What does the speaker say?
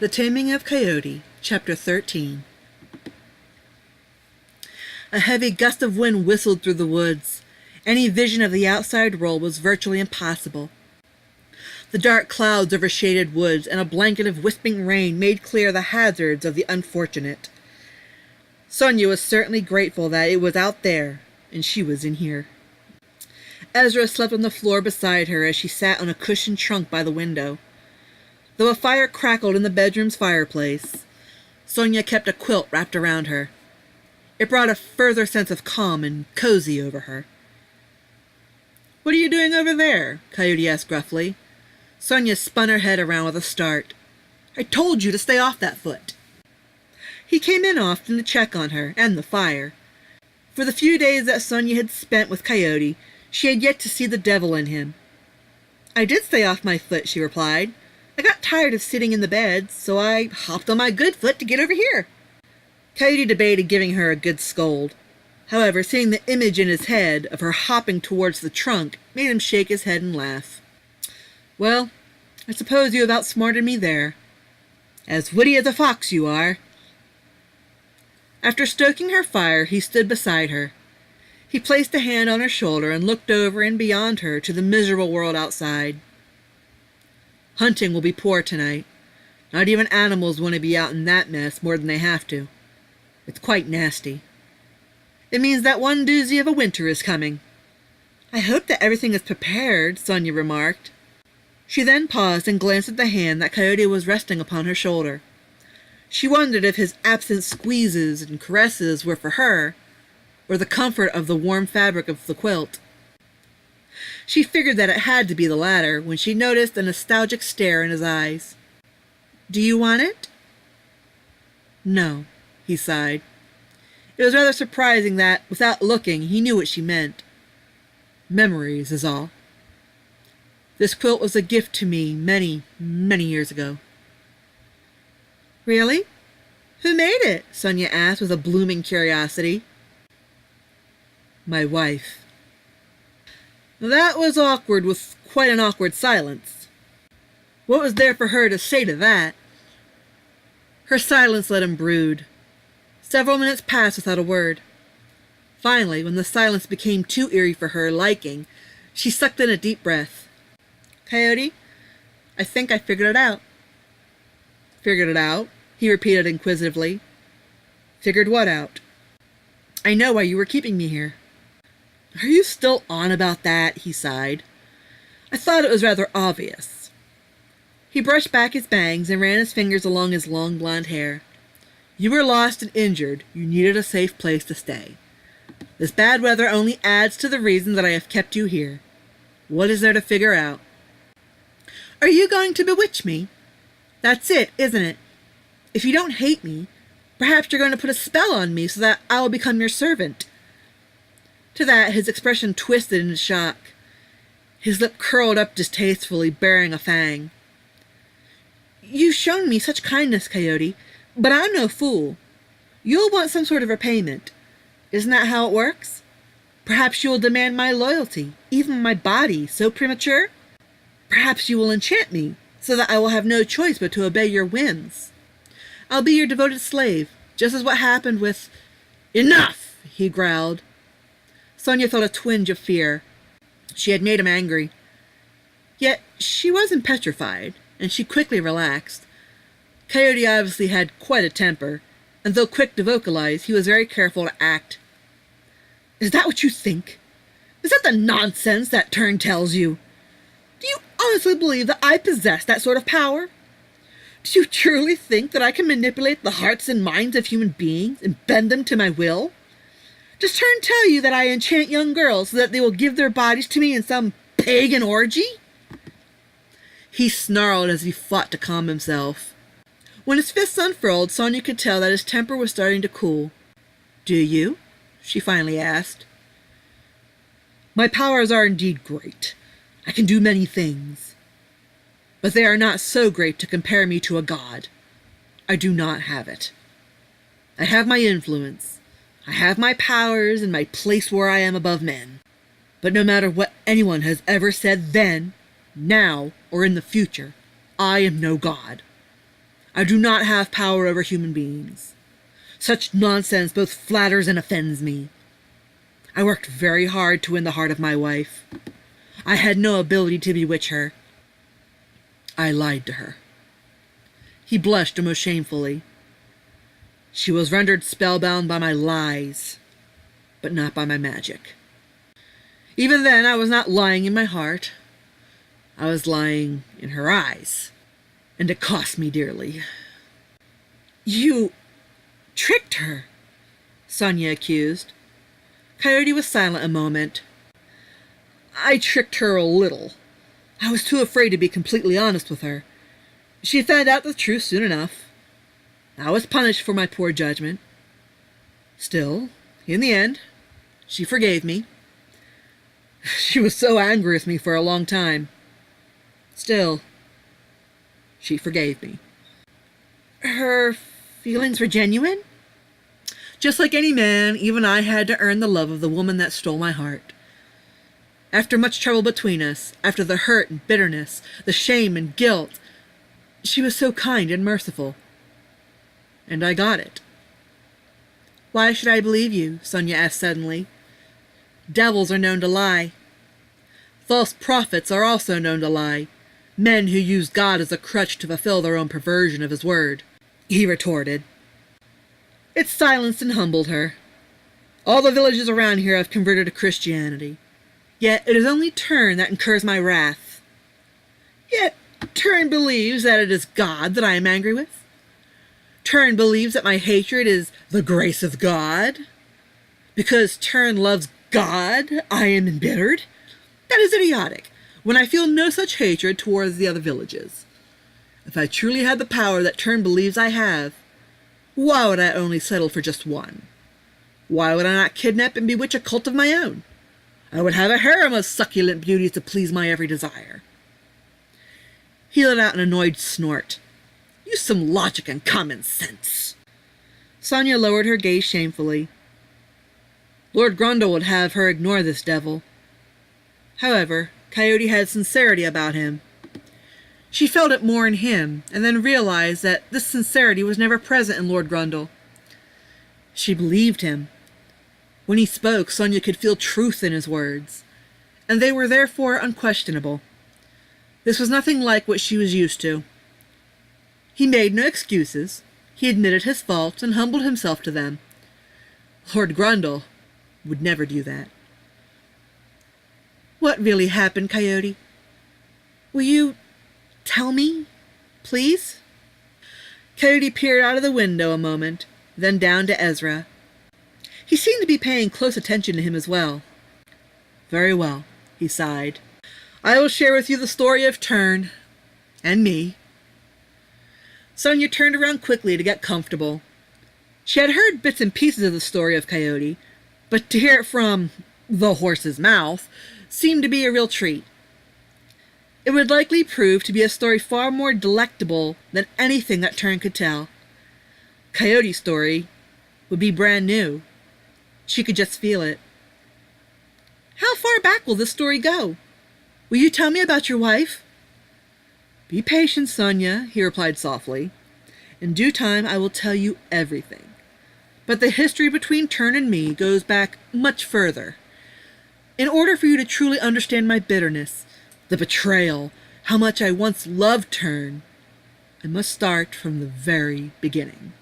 The Taming of Coyote, Chapter 13. A heavy gust of wind whistled through the woods. Any vision of the outside world was virtually impossible. The dark clouds over shaded woods and a blanket of wisping rain made clear the hazards of the unfortunate. Sonia was certainly grateful that it was out there, and she was in here. Ezra slept on the floor beside her as she sat on a cushioned trunk by the window. Though a fire crackled in the bedroom's fireplace, Sonia kept a quilt wrapped around her. It brought a further sense of calm and cozy over her. "What are you doing over there?" Coyote asked gruffly. Sonia spun her head around with a start. "I told you to stay off that foot." He came in often to check on her and the fire. For the few days that Sonia had spent with Coyote, she had yet to see the devil in him. "I did stay off my foot," she replied. "I got tired of sitting in the bed, so I hopped on my good foot to get over here." Coyote debated giving her a good scold. However, seeing the image in his head of her hopping towards the trunk made him shake his head and laugh. "Well, I suppose you have outsmarted me there. As witty as a fox you are." After stoking her fire, he stood beside her. He placed a hand on her shoulder and looked over and beyond her to the miserable world outside. "Hunting will be poor tonight. Not even animals want to be out in that mess more than they have to. It's quite nasty. It means that one doozy of a winter is coming." "I hope that everything is prepared," Sonia remarked. She then paused and glanced at the hand that Coyote was resting upon her shoulder. She wondered if his absent squeezes and caresses were for her, or the comfort of the warm fabric of the quilt. She figured that it had to be the latter when she noticed a nostalgic stare in his eyes. "Do you want it?" "No," he sighed. It was rather surprising that, without looking, he knew what she meant. "Memories is all. This quilt was a gift to me many, many years ago." "Really? Who made it?" Sonia asked with a blooming curiosity. "My wife." That was awkward, with quite an awkward silence. What was there for her to say to that? Her silence let him brood. Several minutes passed without a word. Finally, when the silence became too eerie for her liking, she sucked in a deep breath. "Coyote, I think I figured it out." "Figured it out?" he repeated inquisitively. "Figured what out?" "I know why you were keeping me here." "Are you still on about that?" he sighed. "I thought it was rather obvious." He brushed back his bangs and ran his fingers along his long blonde hair. "You were lost and injured. You needed a safe place to stay. This bad weather only adds to the reason that I have kept you here. What is there to figure out?" "Are you going to bewitch me? That's it, isn't it? If you don't hate me, perhaps you're going to put a spell on me so that I will become your servant." To that, his expression twisted in shock. His lip curled up distastefully, baring a fang. "You've shown me such kindness, Coyote, but I'm no fool. You'll want some sort of repayment. Isn't that how it works? Perhaps you will demand my loyalty, even my body, so premature? Perhaps you will enchant me, so that I will have no choice but to obey your whims. I'll be your devoted slave, just as what happened with—" "Enough!" he growled. Sonia felt a twinge of fear. She had made him angry. Yet she wasn't petrified, and she quickly relaxed. Coyote obviously had quite a temper, and though quick to vocalize, he was very careful to act. "Is that what you think? Is that the nonsense that turn tells you? Do you honestly believe that I possess that sort of power? Do you truly think that I can manipulate the hearts and minds of human beings and bend them to my will? Does Turn tell you that I enchant young girls so that they will give their bodies to me in some pagan orgy?" He snarled as he fought to calm himself. When his fists unfurled, Sonia could tell that his temper was starting to cool. "Do you?" she finally asked. "My powers are indeed great. I can do many things. But they are not so great to compare me to a god. I do not have it. I have my influence. I have my powers and my place where I am above men. But no matter what anyone has ever said then, now, or in the future, I am no god. I do not have power over human beings. Such nonsense both flatters and offends me. I worked very hard to win the heart of my wife. I had no ability to bewitch her. I lied to her." He blushed almost shamefully. "She was rendered spellbound by my lies, but not by my magic. Even then, I was not lying in my heart. I was lying in her eyes, and it cost me dearly." "You tricked her," Sonia accused. Coyote was silent a moment. "I tricked her a little. I was too afraid to be completely honest with her. She found out the truth soon enough. I was punished for my poor judgment. Still, in the end, she forgave me. She was so angry with me for a long time. Still, she forgave me." "Her feelings were genuine?" "Just like any man, even I had to earn the love of the woman that stole my heart. After much trouble between us, after the hurt and bitterness, the shame and guilt, she was so kind and merciful. And I got it." "Why should I believe you?" Sonia asked suddenly. "Devils are known to lie. False prophets are also known to lie. Men who use God as a crutch to fulfill their own perversion of his word," he retorted. It silenced and humbled her. "All the villages around here have converted to Christianity. Yet it is only Tern that incurs my wrath. Yet Tern believes that it is God that I am angry with. Tern believes that my hatred is the grace of God. Because Tern loves God, I am embittered. That is idiotic, when I feel no such hatred towards the other villages. If I truly had the power that Tern believes I have, why would I only settle for just one? Why would I not kidnap and bewitch a cult of my own? I would have a harem of succulent beauties to please my every desire." He let out an annoyed snort. "Use some logic and common sense." Sonia lowered her gaze shamefully. Lord Grundle would have her ignore this devil. However, Coyote had sincerity about him. She felt it more in him, and then realized that this sincerity was never present in Lord Grundle. She believed him. When he spoke, Sonia could feel truth in his words, and they were therefore unquestionable. This was nothing like what she was used to. He made no excuses. He admitted his faults and humbled himself to them. Lord Grundle would never do that. "What really happened, Coyote? Will you tell me, please?" Coyote peered out of the window a moment, then down to Ezra. He seemed to be paying close attention to him as well. "Very well," he sighed. "I will share with you the story of Tern and me." Sonia turned around quickly to get comfortable. She had heard bits and pieces of the story of Coyote, but to hear it from the horse's mouth seemed to be a real treat. It would likely prove to be a story far more delectable than anything that Tern could tell. Coyote's story would be brand new. She could just feel it. "How far back will this story go? Will you tell me about your wife?" "Be patient, Sonia," he replied softly. "In due time I will tell you everything. But the history between Tern and me goes back much further. In order for you to truly understand my bitterness, the betrayal, how much I once loved Tern, I must start from the very beginning."